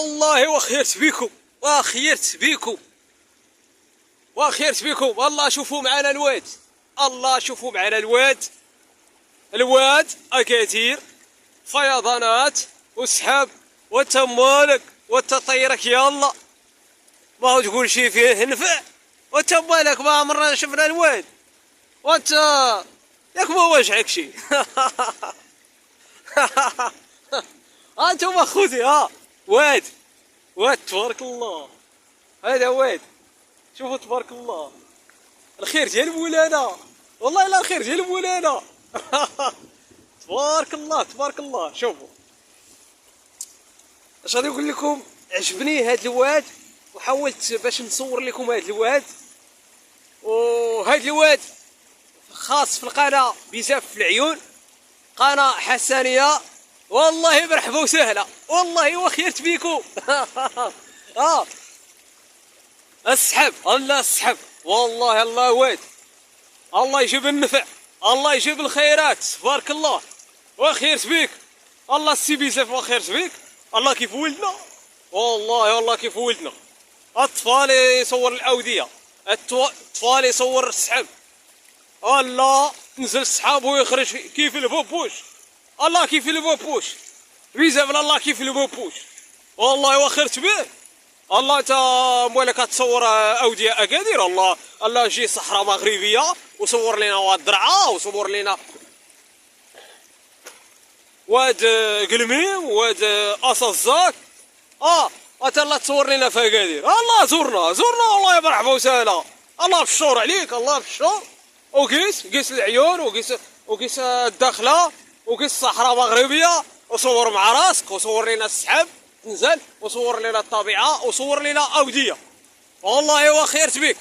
والله وخيرت بيكم والله. شوفوا معنا الواد، الله شوفوا معنا الواد اكادير فيضانات وسحاب وانت مالك وانت طيرك يلا ما هو تقول شي فيه نفع وانت مالك ما عمرنا شفنا الواد وانت ياك ما واجعك شي. انتم خوتي ها واد تبارك الله، هذا واد شوفوا تبارك الله. الخير ديال مولانا والله الا الخير ديال مولانا. تبارك الله. شوفوا اش غادي نقول لكم، عجبني هذا الواد وحاولت باش نصور لكم هذا الواد. وهذا الواد خاص في القناه بزاف في العيون، قناه حسنيه والله مرحبا وسهلا والله وخيرت بيكم. السحب الله السحب والله الله واد، الله يجيب النفع الله يجيب الخيرات تبارك الله وخيرت بيك الله السي بزاف وخيرت بيك الله كيف ولدنا والله كيف ولدنا. الطفال يصور الاوديه، الطفال يصور السحب، الله نزل السحاب ويخرج كيف البوبوش الله كيف البوبوش بزاف الله كيف البوبوش والله وخيرت به. الله انت مولك تصور اوديه اكادير الله جي صحراء مغربيه وصور لنا واد درعا وصور لنا واد قلميم واد اصزاك انت الله تصور لنا في اكادير. الله زورنا والله مرحبا وسهلا الله بالشور عليك الله بالشور. وقيس العيون وقيس الداخله وقيس الصحراء مغربيه وصور مع راسك وصور لنا السحاب نزل وصور لنا الطبيعه وصور لنا اوديه والله وخيرت بك.